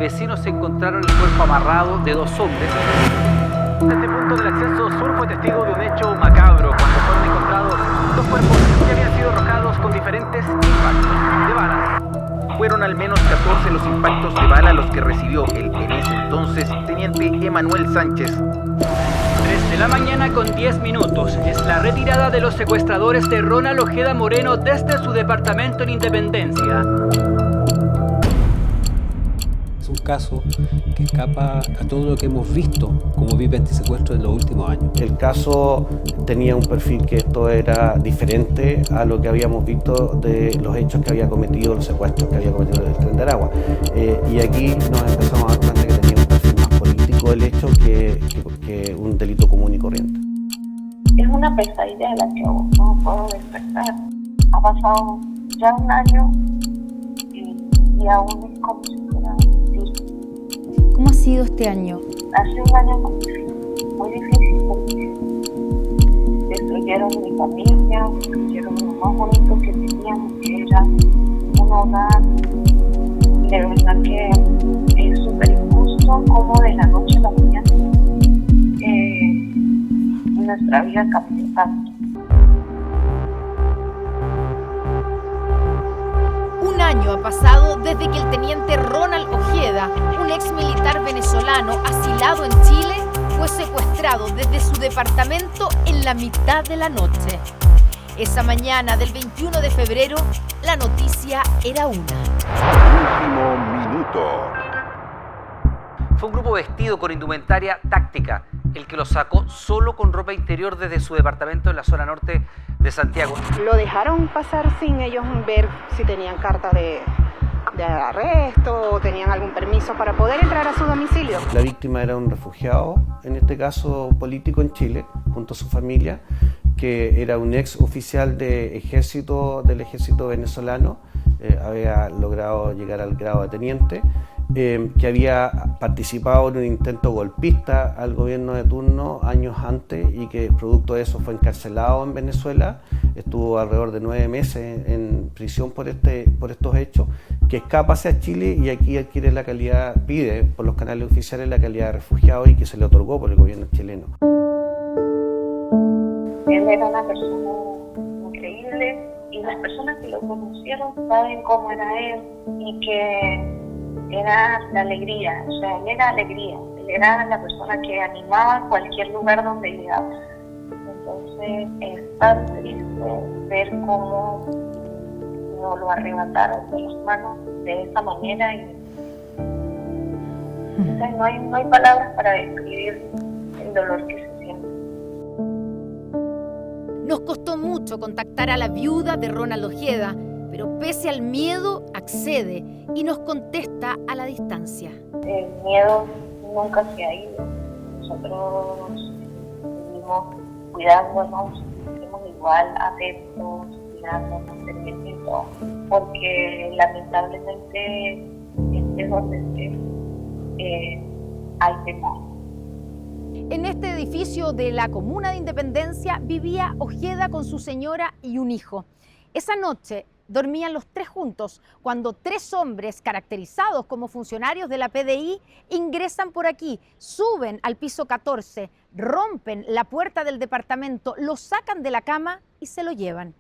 vecinos encontraron el cuerpo amarrado de dos hombres. Este punto del acceso sur fue testigo de un hecho macabro cuando fueron encontrados dos cuerpos que habían sido arrojados con diferentes impactos de balas. Fueron al menos 14 los impactos de bala los que recibió el en ese entonces teniente Emanuel Sánchez. 3 de la mañana con 10 minutos. Es la retirada de los secuestradores de Ronald Ojeda Moreno desde su departamento en Independencia. Es un caso que escapa a todo lo que hemos visto como vive este secuestro en los últimos años. El caso tenía un perfil que esto era diferente a lo que habíamos visto de los hechos que había cometido, los secuestros que había cometido el Tren de Aragua. Y aquí nos empezamos a dar cuenta que tenía un perfil más político el hecho que un delito común y corriente. Es una pesadilla de la que aún no puedo despertar. Ha pasado ya un año y aún es como si fuera difícil. ¿Cómo ha sido este año? Ha sido un año muy difícil porque destruyeron mi familia, destruyeron lo más bonito que teníamos, que era un hogar. De verdad que es súper injusto como de la noche a la mañana nuestra vida cambió tanto. Un año ha pasado desde que el teniente Ronald Ojeda, un ex militar venezolano asilado en Chile, fue secuestrado desde su departamento en la mitad de la noche. Esa mañana del 21 de febrero, la noticia era una. Último minuto. Fue un grupo vestido con indumentaria táctica el que lo sacó solo con ropa interior desde su departamento en la zona norte de Santiago. Lo dejaron pasar sin ellos ver si tenían carta de arresto o tenían algún permiso para poder entrar a su domicilio. La víctima era un refugiado, en este caso político en Chile, junto a su familia, que era un ex oficial del ejército venezolano, había logrado llegar al grado de teniente, que había participado en un intento golpista al gobierno de turno años antes y que producto de eso fue encarcelado en Venezuela, estuvo alrededor de 9 meses en prisión por estos hechos, que escapa hacia Chile y aquí adquiere la calidad, pide por los canales oficiales la calidad de refugiado y que se le otorgó por el gobierno chileno. Él era una persona increíble y las personas que lo conocieron saben cómo era él y que era la alegría, o sea, él era alegría, él era la persona que animaba cualquier lugar donde llegaba. Entonces es tan triste ver cómo nos lo arrebataron de las manos de esa manera y o sea, no hay palabras para describir el dolor que se siente. Nos costó mucho contactar a la viuda de Ronald Ojeda, pero pese al miedo accede y nos contesta a la distancia. El miedo nunca se ha ido. Nosotros seguimos cuidándonos, seguimos igual atentos, cuidándonos, pendientes, porque lamentablemente estés donde estés, hay temor. En este edificio de la Comuna de Independencia vivía Ojeda con su señora y un hijo. Esa noche dormían los tres juntos cuando tres hombres caracterizados como funcionarios de la PDI ingresan por aquí, suben al piso 14, rompen la puerta del departamento, lo sacan de la cama y se lo llevan.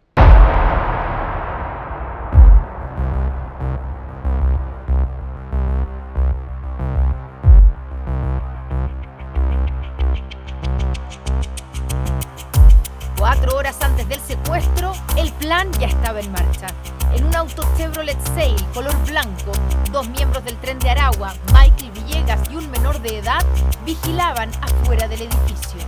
Cuatro horas antes del secuestro, el plan ya estaba en marcha. En un auto Chevrolet Sail color blanco, dos miembros del Tren de Aragua, Michael Villegas y un menor de edad, vigilaban afuera del edificio.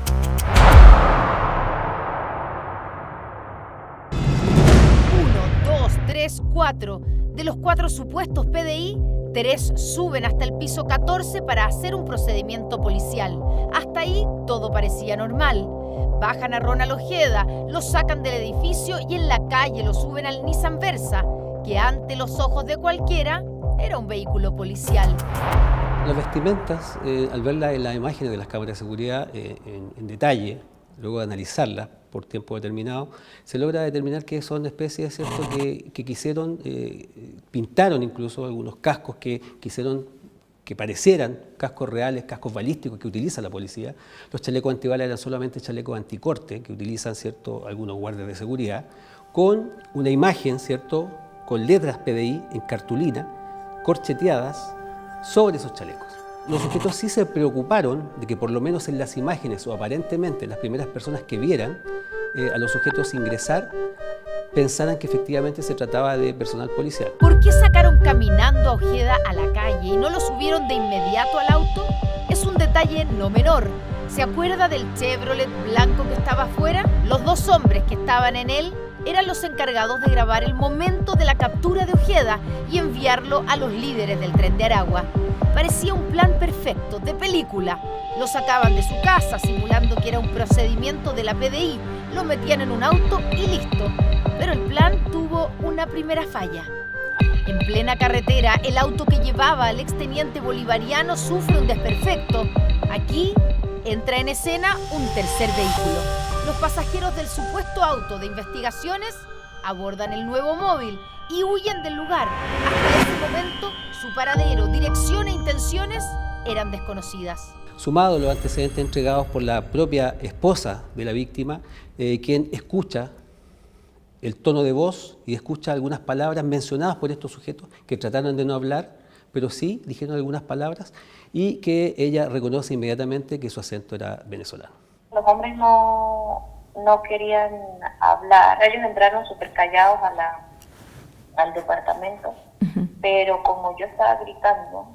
1, 2, 3, 4. De los 4 supuestos PDI, 3 suben hasta el piso 14 para hacer un procedimiento policial. Hasta ahí todo parecía normal. Bajan a Ronald Ojeda, lo sacan del edificio y en la calle lo suben al Nissan Versa, que ante los ojos de cualquiera era un vehículo policial. Las vestimentas, al verlas en las imágenes de las cámaras de seguridad en detalle, luego de analizarlas por tiempo determinado, se logra determinar que son especies que quisieron, pintaron incluso algunos cascos que quisieron que parecieran cascos reales, cascos balísticos que utiliza la policía. Los chalecos antibalas eran solamente chalecos anticorte que utilizan, ¿cierto?, algunos guardias de seguridad, con una imagen, ¿cierto?, con letras PDI en cartulina, corcheteadas sobre esos chalecos. Los sujetos sí se preocuparon de que por lo menos en las imágenes o aparentemente las primeras personas que vieran a los sujetos ingresar pensaran que efectivamente se trataba de personal policial. ¿Por qué sacaron caminando a Ojeda a la calle y no lo subieron de inmediato al auto? Es un detalle no menor. ¿Se acuerda del Chevrolet blanco que estaba afuera? Los dos hombres que estaban en él eran los encargados de grabar el momento de la captura de Ojeda y enviarlo a los líderes del Tren de Aragua. Parecía un plan perfecto, de película. Lo sacaban de su casa simulando que era un procedimiento de la PDI, lo metían en un auto y listo. Pero el plan tuvo una primera falla. En plena carretera, el auto que llevaba al exteniente bolivariano sufre un desperfecto. Aquí entra en escena un tercer vehículo. Los pasajeros del supuesto auto de investigaciones abordan el nuevo móvil y huyen del lugar. Hasta ese momento, su paradero, dirección e intenciones eran desconocidas. Sumado a los antecedentes entregados por la propia esposa de la víctima, quien escucha el tono de voz y escucha algunas palabras mencionadas por estos sujetos que trataron de no hablar, pero sí dijeron algunas palabras y que ella reconoce inmediatamente que su acento era venezolano. Los hombres no querían hablar, ellos entraron súper callados al departamento, pero como yo estaba gritando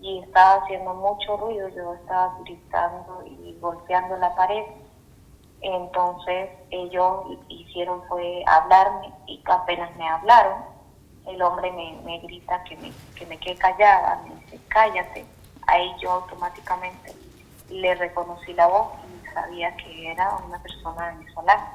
y estaba haciendo mucho ruido, yo estaba gritando y golpeando la pared, entonces ellos hicieron fue hablarme y apenas me hablaron, el hombre me grita que me quede callada, me dice cállate, ahí yo automáticamente le reconocí la voz y sabía que era una persona venezolana.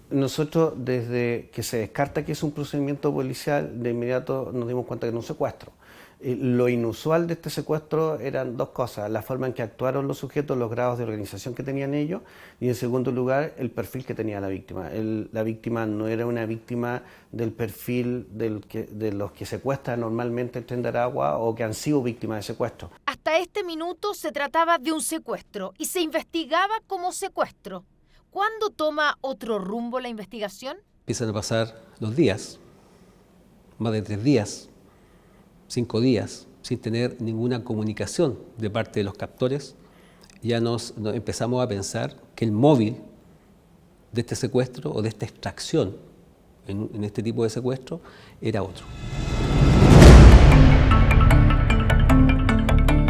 Nosotros, desde que se descarta que es un procedimiento policial, de inmediato nos dimos cuenta que era un secuestro. Lo inusual de este secuestro eran dos cosas: la forma en que actuaron los sujetos, los grados de organización que tenían ellos, y en segundo lugar, el perfil que tenía la víctima. La víctima no era una víctima del perfil de los que secuestran normalmente el Tren de Aragua o que han sido víctimas de secuestro. Hasta este minuto se trataba de un secuestro y se investigaba como secuestro. ¿Cuándo toma otro rumbo la investigación? Empiezan a pasar los días, más de 3 días, 5 días, sin tener ninguna comunicación de parte de los captores. Ya nos empezamos a pensar que el móvil de este secuestro o de esta extracción en este tipo de secuestro era otro.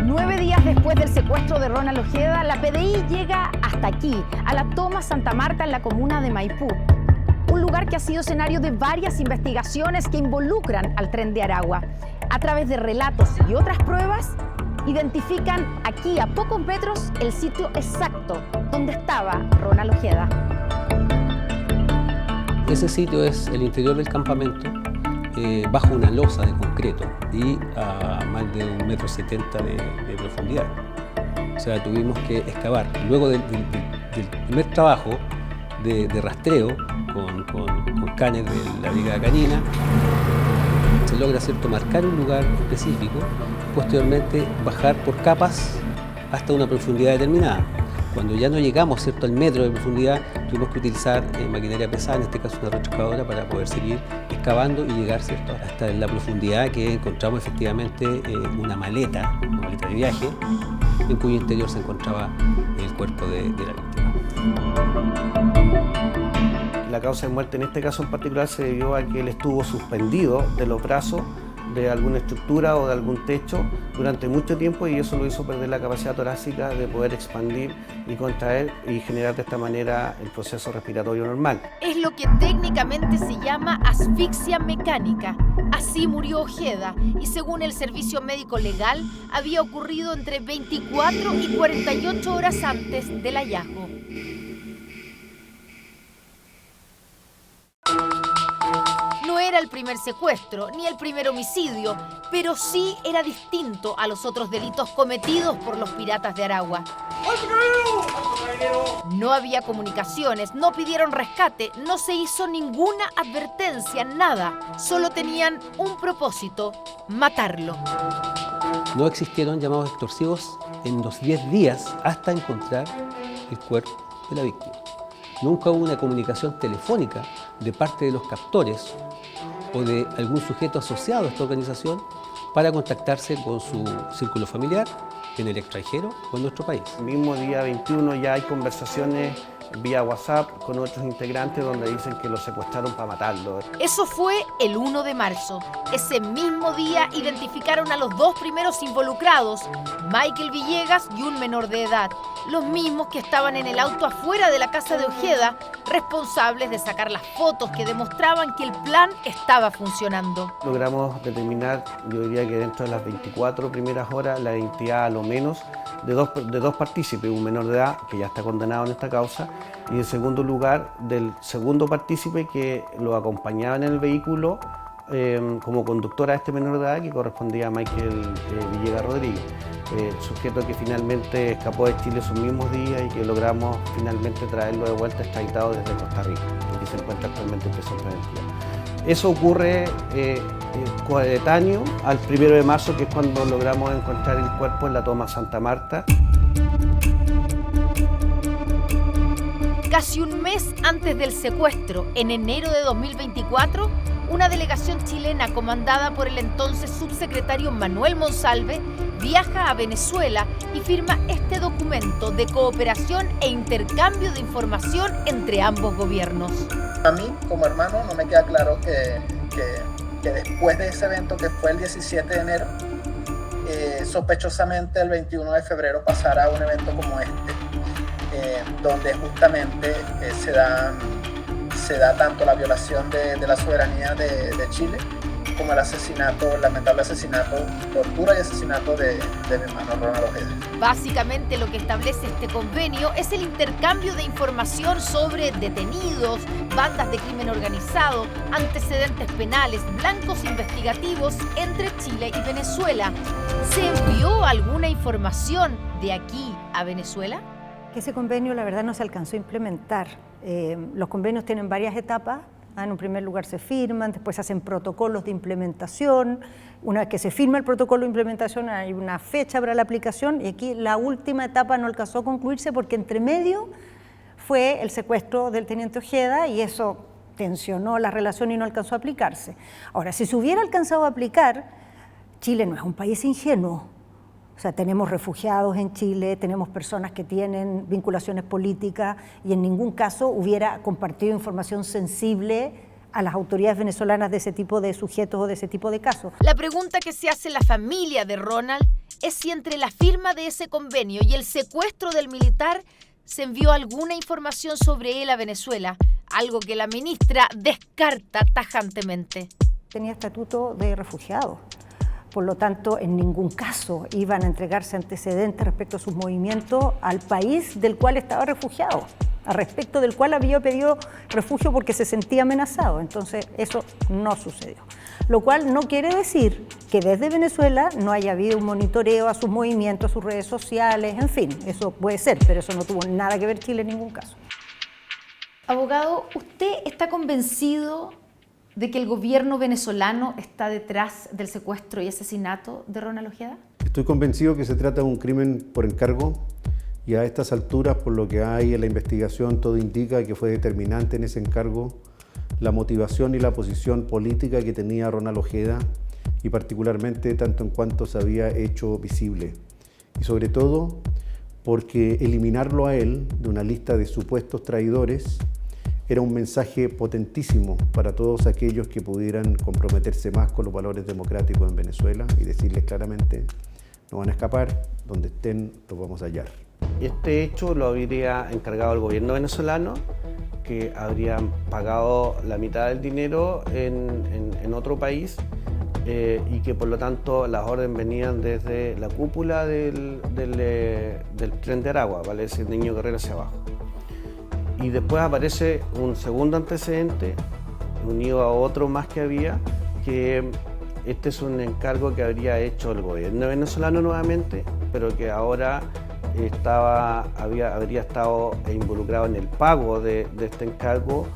9 días después del secuestro de Ronald Ojeda, la PDI llega hasta aquí, a la Toma Santa Marta en la comuna de Maipú. Un lugar que ha sido escenario de varias investigaciones que involucran al Tren de Aragua. A través de relatos y otras pruebas, identifican aquí a pocos metros el sitio exacto donde estaba Ronald Ojeda. Ese sitio es el interior del campamento, bajo una losa de concreto y a más de 1,70 m de profundidad. O sea, tuvimos que excavar. Luego del primer trabajo de rastreo con canes de la brigada canina, se logra, ¿cierto?, marcar un lugar específico, posteriormente bajar por capas hasta una profundidad determinada. Cuando ya no llegamos, ¿cierto?, al metro de profundidad, tuvimos que utilizar maquinaria pesada, en este caso una retroexcavadora, para poder seguir excavando y llegar, ¿cierto?, hasta la profundidad que encontramos efectivamente una maleta de viaje, en cuyo interior se encontraba el cuerpo de la víctima. La causa de muerte en este caso en particular se debió a que él estuvo suspendido de los brazos de alguna estructura o de algún techo durante mucho tiempo, y eso lo hizo perder la capacidad torácica de poder expandir y contraer y generar de esta manera el proceso respiratorio normal. Es lo que técnicamente se llama asfixia mecánica. Así murió Ojeda y según el servicio médico legal había ocurrido entre 24 y 48 horas antes del hallazgo. No No era el primer secuestro ni el primer homicidio, pero sí era distinto a los otros delitos cometidos por los piratas de Aragua. No había comunicaciones, no pidieron rescate, no se hizo ninguna advertencia, nada. Solo tenían un propósito: matarlo. No existieron llamados extorsivos en los 10 días hasta encontrar el cuerpo de la víctima. Nunca hubo una comunicación telefónica de parte de los captores o de algún sujeto asociado a esta organización para contactarse con su círculo familiar en el extranjero o en nuestro país. El mismo día 21 ya hay conversaciones vía WhatsApp con otros integrantes donde dicen que lo secuestraron para matarlo. Eso fue el 1 de marzo. Ese mismo día identificaron a los dos primeros involucrados, Michael Villegas y un menor de edad, los mismos que estaban en el auto afuera de la casa de Ojeda, responsables de sacar las fotos que demostraban que el plan estaba funcionando. Logramos determinar, yo diría que dentro de las 24 primeras horas, la identidad a lo menos de dos partícipes, un menor de edad que ya está condenado en esta causa, y en segundo lugar del segundo partícipe que lo acompañaba en el vehículo como conductor a este menor de edad, que correspondía a Michael Villegas Rodríguez, sujeto que finalmente escapó de Chile esos mismos días y que logramos finalmente traerlo de vuelta extraditado desde Costa Rica, que se encuentra actualmente en prisión preventiva. Eso ocurre coetáneo al 1 de marzo, que es cuando logramos encontrar el cuerpo en la toma Santa Marta. Casi un mes antes del secuestro, en enero de 2024, una delegación chilena comandada por el entonces subsecretario Manuel Monsalve viaja a Venezuela y firma este documento de cooperación e intercambio de información entre ambos gobiernos. A mí, como hermano, no me queda claro que después de ese evento, que fue el 17 de enero, sospechosamente el 21 de febrero pasara un evento como este, donde justamente se da tanto la violación de la soberanía de Chile como el asesinato, el lamentable asesinato, tortura y asesinato de mi hermano Ronald Ojeda. Básicamente lo que establece este convenio es el intercambio de información sobre detenidos, bandas de crimen organizado, antecedentes penales, blancos investigativos entre Chile y Venezuela. ¿Se envió alguna información de aquí a Venezuela? Ese convenio, la verdad, no se alcanzó a implementar. Los convenios tienen varias etapas. En un primer lugar se firman, después se hacen protocolos de implementación. Una vez que se firma el protocolo de implementación hay una fecha para la aplicación, y aquí la última etapa no alcanzó a concluirse porque entre medio fue el secuestro del teniente Ojeda y eso tensionó la relación y no alcanzó a aplicarse. Ahora, si se hubiera alcanzado a aplicar, Chile no es un país ingenuo. O sea, tenemos refugiados en Chile, tenemos personas que tienen vinculaciones políticas y en ningún caso hubiera compartido información sensible a las autoridades venezolanas de ese tipo de sujetos o de ese tipo de casos. La pregunta que se hace la familia de Ronald es si entre la firma de ese convenio y el secuestro del militar se envió alguna información sobre él a Venezuela, algo que la ministra descarta tajantemente. Tenía estatuto de refugiado. Por lo tanto, en ningún caso iban a entregarse antecedentes respecto a sus movimientos al país del cual estaba refugiado, al respecto del cual había pedido refugio porque se sentía amenazado. Entonces, eso no sucedió. Lo cual no quiere decir que desde Venezuela no haya habido un monitoreo a sus movimientos, a sus redes sociales, en fin, eso puede ser, pero eso no tuvo nada que ver Chile en ningún caso. Abogado, ¿usted está convencido de que el gobierno venezolano está detrás del secuestro y asesinato de Ronald Ojeda? Estoy convencido que se trata de un crimen por encargo y a estas alturas, por lo que hay en la investigación, todo indica que fue determinante en ese encargo la motivación y la posición política que tenía Ronald Ojeda y particularmente tanto en cuanto se había hecho visible. Y sobre todo porque eliminarlo a él de una lista de supuestos traidores era un mensaje potentísimo para todos aquellos que pudieran comprometerse más con los valores democráticos en Venezuela y decirles claramente, no van a escapar, donde estén los vamos a hallar. Este hecho lo habría encargado el gobierno venezolano, que habrían pagado la mitad del dinero en otro país y que por lo tanto las órdenes venían desde la cúpula del tren de Aragua, ¿vale? Es decir, Niño Guerrero hacia abajo. Y después aparece un segundo antecedente unido a otro más que había, que este es un encargo que habría hecho el gobierno venezolano nuevamente, pero que ahora habría estado involucrado en el pago de este encargo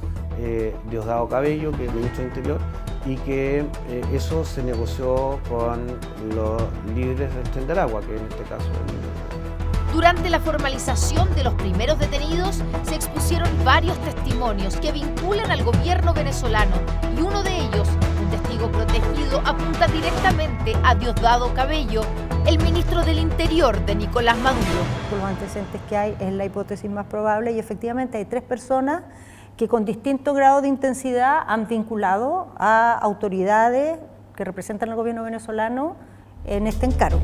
Diosdado Cabello, que es el ministro del Interior, y que eso se negoció con los líderes del Tren de Aragua, que en este caso es Durante la formalización de los primeros detenidos, se expusieron varios testimonios que vinculan al gobierno venezolano, y uno de ellos, un testigo protegido, apunta directamente a Diosdado Cabello, el ministro del Interior de Nicolás Maduro. Por los antecedentes que hay, es la hipótesis más probable, y efectivamente hay 3 personas que con distinto grado de intensidad han vinculado a autoridades que representan al gobierno venezolano en este encargo.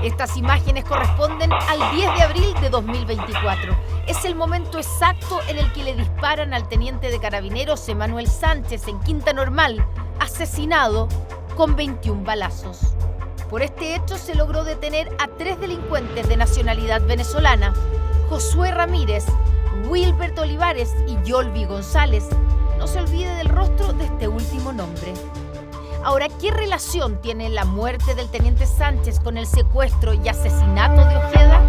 Estas imágenes corresponden al 10 de abril de 2024. Es el momento exacto en el que le disparan al teniente de carabineros Emanuel Sánchez en Quinta Normal, asesinado con 21 balazos. Por este hecho se logró detener a 3 delincuentes de nacionalidad venezolana: Josué Ramírez, Wilbert Olivares y Yolvi González. No se olvide del rostro de este último nombre. Ahora, ¿qué relación tiene la muerte del teniente Sánchez con el secuestro y asesinato de Ojeda?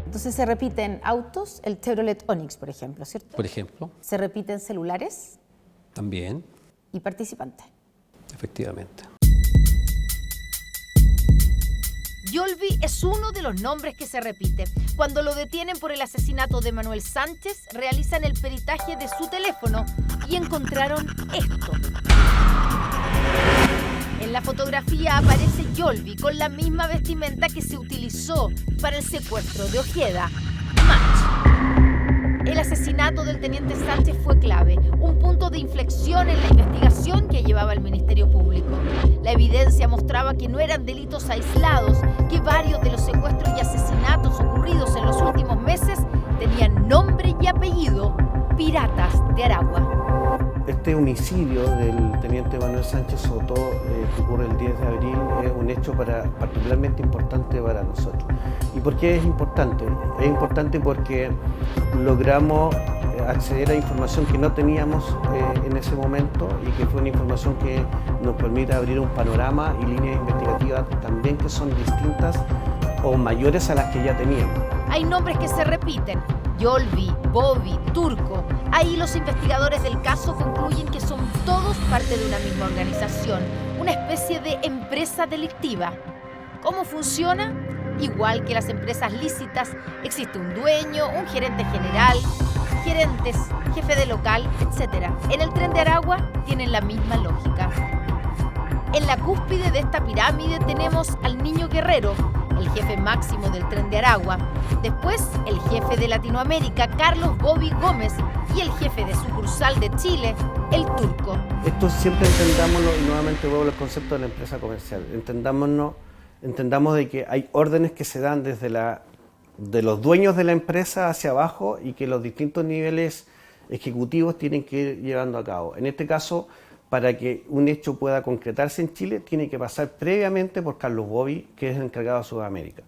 Entonces se repiten autos, el Chevrolet Onix, por ejemplo, ¿cierto? Por ejemplo. Se repiten celulares. También. Y participantes. Efectivamente. Yolvi es uno de los nombres que se repite. Cuando lo detienen por el asesinato de Manuel Sánchez, realizan el peritaje de su teléfono y encontraron esto. En la fotografía aparece Yolvi con la misma vestimenta que se utilizó para el secuestro de Ojeda. Match. El asesinato del teniente Sánchez fue clave, un punto de inflexión en la investigación que llevaba el Ministerio Público. La evidencia mostraba que no eran delitos aislados, que varios de los secuestros y asesinatos ocurridos en los últimos meses tenían nombre y apellido: Piratas de Aragua. Este homicidio del teniente Manuel Sánchez Soto, que ocurre el 10 de abril, es un hecho particularmente importante para nosotros. ¿Y por qué es importante? Es importante porque logramos acceder a información que no teníamos en ese momento, y que fue una información que nos permite abrir un panorama y líneas investigativas también que son distintas o mayores a las que ya teníamos. Hay nombres que se repiten: Yolvi, Bobby, Turco. Ahí los investigadores del caso concluyen que son todos parte de una misma organización, una especie de empresa delictiva. ¿Cómo funciona? Igual que las empresas lícitas, existe un dueño, un gerente general, gerentes, jefe de local, etc. En el Tren de Aragua tienen la misma lógica. En la cúspide de esta pirámide tenemos al Niño Guerrero, el jefe máximo del Tren de Aragua. Después, el jefe de Latinoamérica, Carlos Bobby Gómez, y el jefe de sucursal de Chile, el Turco. Esto siempre entendámoslo, y nuevamente vuelvo al concepto de la empresa comercial. Entendamos de que hay órdenes que se dan desde de los dueños de la empresa hacia abajo, y que los distintos niveles ejecutivos tienen que ir llevando a cabo. En este caso, para que un hecho pueda concretarse en Chile, tiene que pasar previamente por Carlos Bobby, que es el encargado de Sudamérica.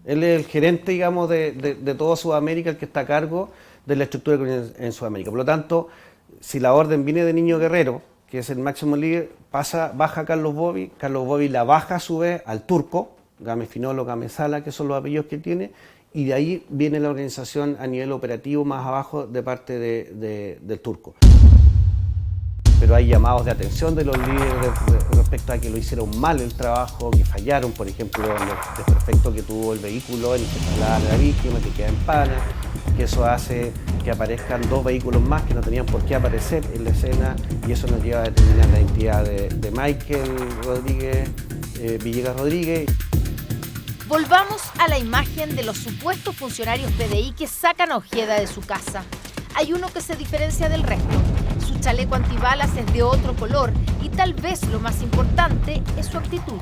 Él es el gerente, digamos, de toda Sudamérica, el que está a cargo de la estructura en Sudamérica. Por lo tanto, si la orden viene de Niño Guerrero, que es el máximo líder, baja a Carlos Bobby la baja a su vez al Turco, Game Finolo, Game Sala, que son los apellidos que tiene, y de ahí viene la organización a nivel operativo más abajo de parte del Turco. Pero hay llamados de atención de los líderes respecto a que lo hicieron mal el trabajo, que fallaron, por ejemplo, en el desperfecto que tuvo el vehículo en el que trasladaba a la víctima, que queda en pana, que eso hace que aparezcan 2 vehículos más que no tenían por qué aparecer en la escena, y eso nos lleva a determinar la identidad de Michael Rodríguez, Villegas Rodríguez. Volvamos a la imagen de los supuestos funcionarios PDI que sacan a Ojeda de su casa. Hay uno que se diferencia del resto. Su chaleco antibalas es de otro color, y tal vez lo más importante es su actitud.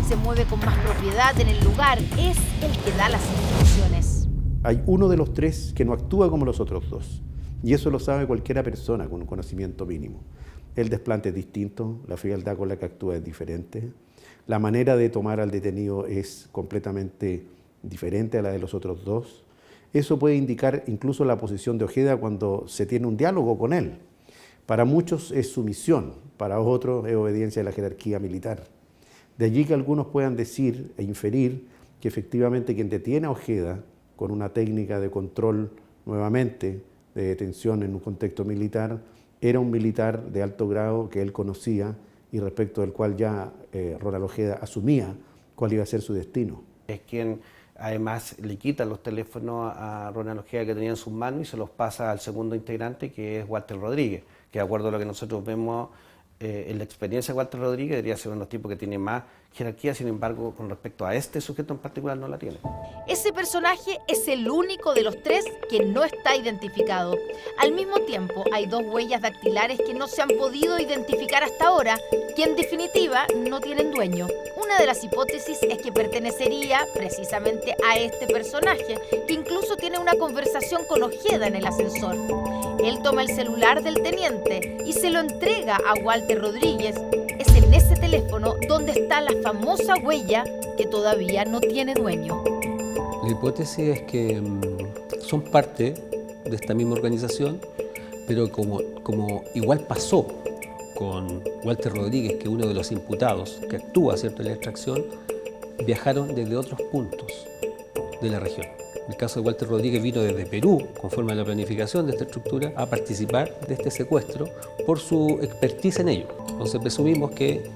Se mueve con más propiedad en el lugar, es el que da las instrucciones. Hay uno de los 3 que no actúa como los otros 2, y eso lo sabe cualquiera persona con un conocimiento mínimo. el desplante es distinto, la frialdad con la que actúa es diferente, la manera de tomar al detenido es completamente diferente a la de los otros dos. Eso puede indicar incluso la posición de Ojeda cuando se tiene un diálogo con él. Para muchos es sumisión, para otros es obediencia a la jerarquía militar. De allí que algunos puedan decir e inferir que efectivamente quien detiene a Ojeda con una técnica de control nuevamente de detención en un contexto militar era un militar de alto grado que él conocía y respecto del cual ya Ronald Ojeda asumía cuál iba a ser su destino. Es quien además le quita los teléfonos a Ronald Ojeda que tenía en sus manos y se los pasa al segundo integrante, que es Walter Rodríguez, que de acuerdo a lo que nosotros vemos en la experiencia de Walter Rodríguez debería ser uno de los tipos que tiene más jerarquía, sin embargo, con respecto a este sujeto en particular no la tiene. Ese personaje es el único de los tres que no está identificado. Al mismo tiempo, hay dos huellas dactilares que no se han podido identificar hasta ahora, que en definitiva no tienen dueño. Una de las hipótesis es que pertenecería precisamente a este personaje, que incluso tiene una conversación con Ojeda en el ascensor. Él toma el celular del teniente y se lo entrega a Walter Rodríguez. Es en ese teléfono donde está la famosa huella que todavía no tiene dueño. La hipótesis es que son parte de esta misma organización, pero como igual pasó con Walter Rodríguez, que es uno de los imputados que actúa, ¿cierto?, en la extracción, viajaron desde otros puntos de la región. El caso de Walter Rodríguez vino desde Perú, conforme a la planificación de esta estructura, a participar de este secuestro por su expertise en ello. Entonces presumimos que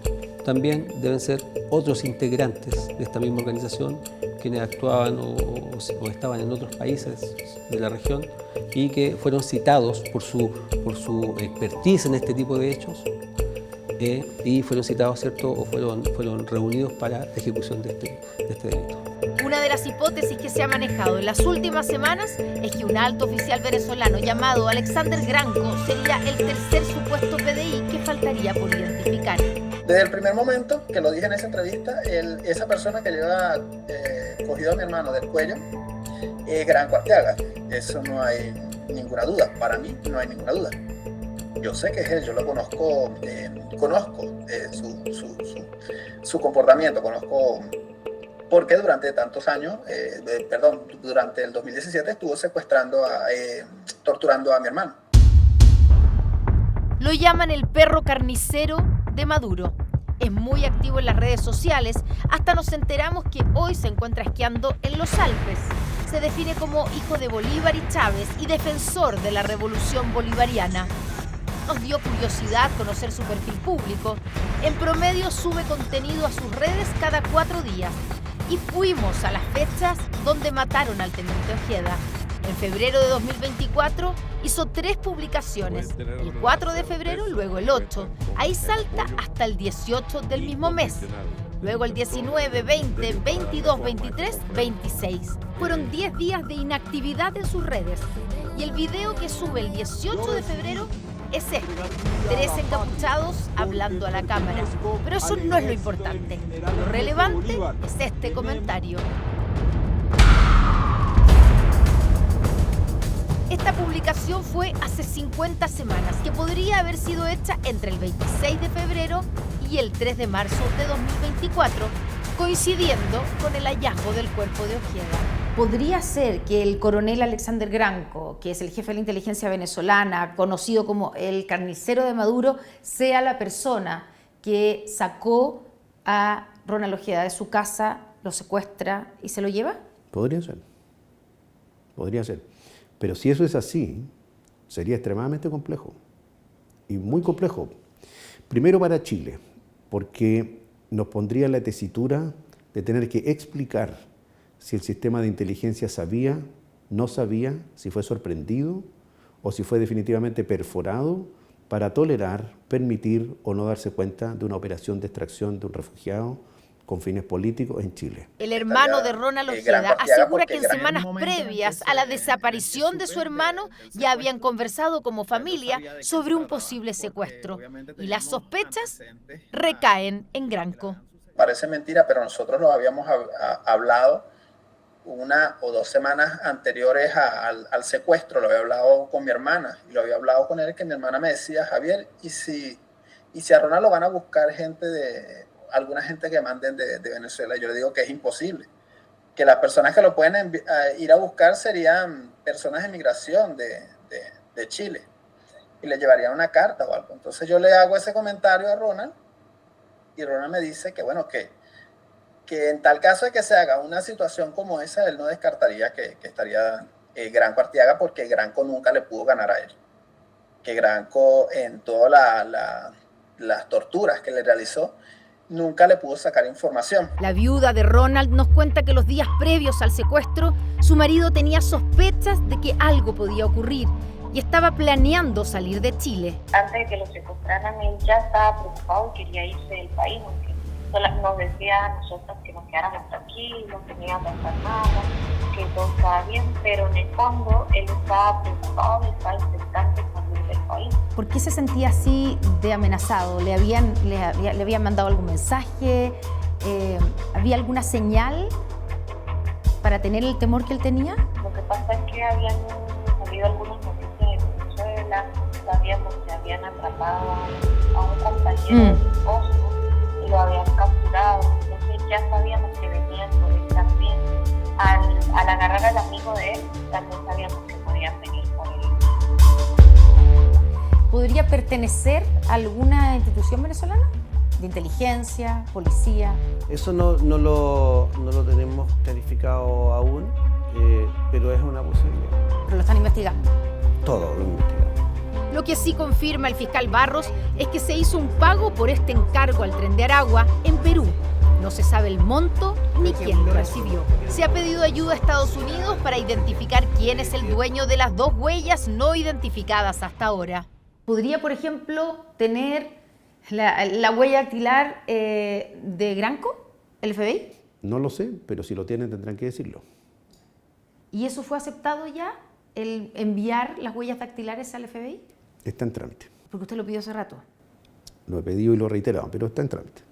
también deben ser otros integrantes de esta misma organización quienes actuaban o estaban en otros países de la región y que fueron citados por su expertise en este tipo de hechos y fueron citados, ¿cierto?, o fueron reunidos para la ejecución de este delito. Una de las hipótesis que se ha manejado en las últimas semanas es que un alto oficial venezolano llamado Alexander Granco sería el tercer supuesto PDI que faltaría por identificar. Desde el primer momento que lo dije en esa entrevista, esa persona que lleva cogido a mi hermano del cuello es Granco Arteaga. Eso no hay ninguna duda. Para mí no hay ninguna duda. Yo sé que es él, yo lo conozco, su comportamiento, conozco porque durante tantos años, durante el 2017 estuvo torturando a mi hermano. Lo llaman el perro carnicero de Maduro. Es muy activo en las redes sociales, hasta nos enteramos que hoy se encuentra esquiando en los Alpes. Se define como hijo de Bolívar y Chávez y defensor de la revolución bolivariana. Nos dio curiosidad conocer su perfil público. En promedio sube contenido a sus redes cada 4 días. Y fuimos a las fechas donde mataron al teniente Ojeda. En febrero de 2024 hizo 3 publicaciones, el 4 de febrero, luego el 8. Ahí salta hasta el 18 del mismo mes. Luego el 19, 20, 22, 23, 26. Fueron 10 días de inactividad en sus redes. Y el video que sube el 18 de febrero es este, 3 encapuchados hablando a la cámara. Pero eso no es lo importante. Lo relevante es este comentario. Esta publicación fue hace 50 semanas, que podría haber sido hecha entre el 26 de febrero y el 3 de marzo de 2024, coincidiendo con el hallazgo del cuerpo de Ojeda. ¿Podría ser que el coronel Alexander Granco, que es el jefe de la inteligencia venezolana, conocido como el carnicero de Maduro, sea la persona que sacó a Ronald Ojeda de su casa, lo secuestra y se lo lleva? Podría ser. Podría ser. Pero si eso es así, sería extremadamente complejo. Y muy complejo. Primero para Chile, porque nos pondría en la tesitura de tener que explicar si el sistema de inteligencia sabía, no sabía, si fue sorprendido o si fue definitivamente perforado para tolerar, permitir o no darse cuenta de una operación de extracción de un refugiado con fines políticos en Chile. El hermano de Ronald Ojeda asegura que en semanas previas a la desaparición de su hermano ya habían conversado como familia sobre un posible secuestro y las sospechas recaen en Granco. Parece mentira, pero nosotros lo habíamos hablado 1 o 2 semanas anteriores al secuestro. Lo había hablado con mi hermana y lo había hablado con él, que mi hermana me decía: Javier, ¿y si y si a Ronald lo van a buscar alguna gente que manden de Venezuela, yo le digo que es imposible, que las personas que lo pueden ir a buscar serían personas de migración de Chile, y le llevarían una carta o algo. Entonces yo le hago ese comentario a Ronald, y Ronald me dice que bueno, que en tal caso de que se haga una situación como esa, él no descartaría que estaría Granco Arteaga, porque Granco nunca le pudo ganar a él. Que Granco, en todas las torturas que le realizó, nunca le pudo sacar información. La viuda de Ronald nos cuenta que los días previos al secuestro, su marido tenía sospechas de que algo podía ocurrir y estaba planeando salir de Chile. Antes de que lo secuestraran, él ya estaba preocupado y quería irse del país, porque nos decía a nosotros que nos quedáramos tranquilos, que no iba a pasar nada, que todo estaba bien, pero en el fondo él estaba preocupado y estaba intentando salir del país. ¿Por qué se sentía así de amenazado? ¿Le habían mandado algún mensaje? ¿Había alguna señal para tener el temor que él tenía? Lo que pasa es que habían salido algunas noticias en Venezuela, sabíamos que habían atrapado a un compañero de su esposo y lo habían capturado, entonces ya sabíamos que venían por él también. Al agarrar al amigo de él, también sabíamos que podían venir por él. ¿Podría pertenecer a alguna institución venezolana? ¿De inteligencia, policía? Eso no lo tenemos clarificado aún, pero es una posibilidad. Pero lo están investigando. Todo lo investigamos. Lo que sí confirma el fiscal Barros es que se hizo un pago por este encargo al Tren de Aragua en Perú. No se sabe el monto ni quién lo recibió. Se ha pedido ayuda a Estados Unidos para identificar quién es el dueño de las 2 huellas no identificadas hasta ahora. ¿Podría, por ejemplo, tener la huella dactilar de Granco, el FBI? No lo sé, pero si lo tienen tendrán que decirlo. ¿Y eso fue aceptado ya, el enviar las huellas dactilares al FBI? Está en trámite. Porque usted lo pidió hace rato. Lo he pedido y lo he reiterado, pero está en trámite.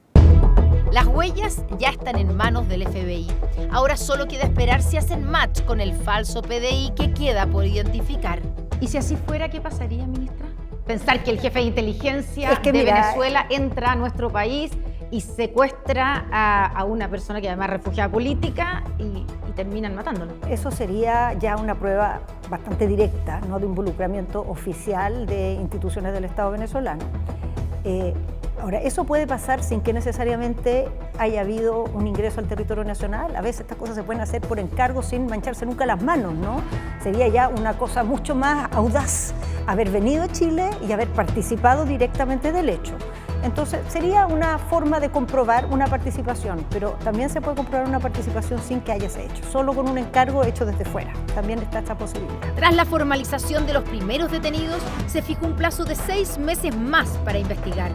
Las huellas ya están en manos del FBI. Ahora solo queda esperar si hacen match con el falso PDI que queda por identificar. ¿Y si así fuera, qué pasaría, ministra? Pensar que el jefe de inteligencia de mira, Venezuela entra a nuestro país y secuestra a una persona que además es refugiada política y terminan matándolo. Eso sería ya una prueba bastante directa, ¿no?, de involucramiento oficial de instituciones del Estado venezolano. Ahora, eso puede pasar sin que necesariamente haya habido un ingreso al territorio nacional. A veces estas cosas se pueden hacer por encargo sin mancharse nunca las manos, ¿no? Sería ya una cosa mucho más audaz haber venido a Chile y haber participado directamente del hecho. Entonces, sería una forma de comprobar una participación, pero también se puede comprobar una participación sin que hayas hecho, solo con un encargo hecho desde fuera. También está esta posibilidad. Tras la formalización de los primeros detenidos, se fijó un plazo de 6 meses más para investigar.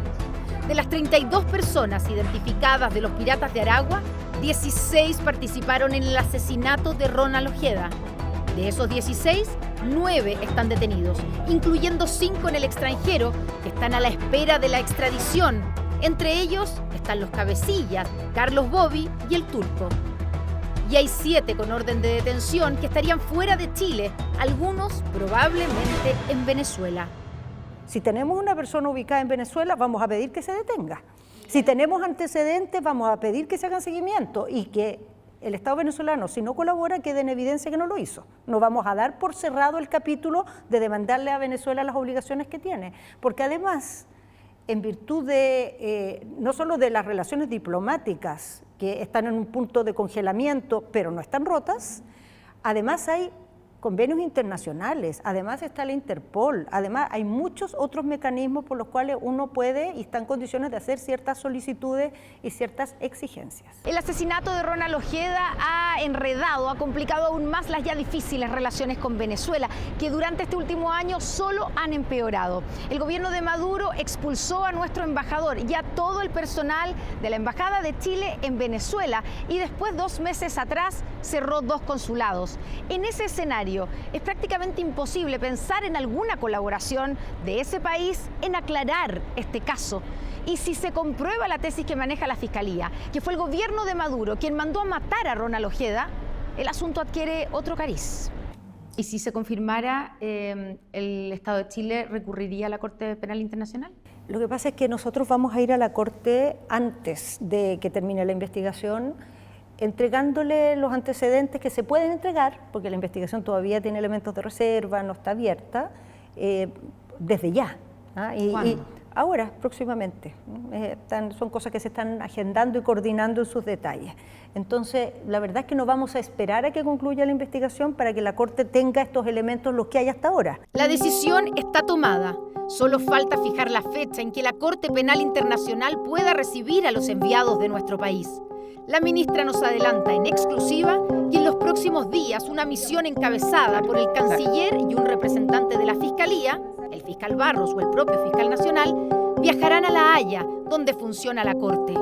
De las 32 personas identificadas de los piratas de Aragua, 16 participaron en el asesinato de Ronald Ojeda. De esos 16, 9 están detenidos, incluyendo 5 en el extranjero que están a la espera de la extradición. Entre ellos están los cabecillas, Carlos Bobby y el Turco. Y hay 7 con orden de detención que estarían fuera de Chile, algunos probablemente en Venezuela. Si tenemos una persona ubicada en Venezuela, vamos a pedir que se detenga. Si tenemos antecedentes, vamos a pedir que se hagan seguimiento y que el Estado venezolano, si no colabora, quede en evidencia que no lo hizo. No vamos a dar por cerrado el capítulo de demandarle a Venezuela las obligaciones que tiene, porque además, en virtud de no solo de las relaciones diplomáticas que están en un punto de congelamiento, pero no están rotas, además hay convenios internacionales, además está la Interpol, además hay muchos otros mecanismos por los cuales uno puede y está en condiciones de hacer ciertas solicitudes y ciertas exigencias. El asesinato de Ronald Ojeda ha enredado, ha complicado aún más las ya difíciles relaciones con Venezuela, que durante este último año solo han empeorado. El gobierno de Maduro expulsó a nuestro embajador y a todo el personal de la Embajada de Chile en Venezuela y después, 2 meses atrás, cerró 2 consulados. En ese escenario, es prácticamente imposible pensar en alguna colaboración de ese país en aclarar este caso. Y si se comprueba la tesis que maneja la Fiscalía, que fue el gobierno de Maduro quien mandó a matar a Ronald Ojeda, el asunto adquiere otro cariz. ¿Y si se confirmara, el Estado de Chile recurriría a la Corte Penal Internacional? Lo que pasa es que nosotros vamos a ir a la Corte antes de que termine la investigación, entregándole los antecedentes que se pueden entregar, porque la investigación todavía tiene elementos de reserva, no está abierta, desde ya. Y ahora, próximamente. Son cosas que se están agendando y coordinando en sus detalles. Entonces, la verdad es que no vamos a esperar a que concluya la investigación para que la Corte tenga estos elementos, los que hay hasta ahora. La decisión está tomada. Solo falta fijar la fecha en que la Corte Penal Internacional pueda recibir a los enviados de nuestro país. La ministra nos adelanta en exclusiva que en los próximos días una misión encabezada por el canciller y un representante de la Fiscalía, el fiscal Barros o el propio fiscal nacional, viajarán a La Haya, donde funciona la Corte.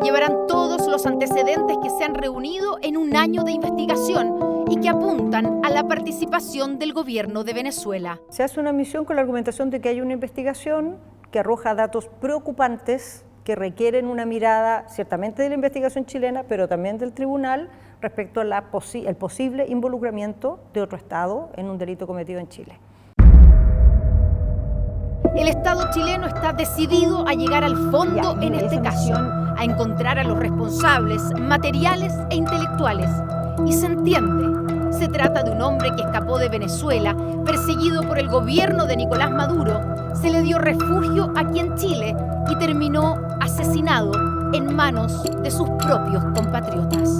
Llevarán todos los antecedentes que se han reunido en un año de investigación y que apuntan a la participación del gobierno de Venezuela. Se hace una misión con la argumentación de que hay una investigación que arroja datos preocupantes que requieren una mirada ciertamente de la investigación chilena, pero también del tribunal respecto al posible involucramiento de otro Estado en un delito cometido en Chile. El Estado chileno está decidido a llegar al fondo en este caso, a encontrar a los responsables materiales e intelectuales. Y se entiende, se trata de un hombre que escapó de Venezuela, perseguido por el gobierno de Nicolás Maduro, se le dio refugio aquí en Chile y terminó asesinado en manos de sus propios compatriotas.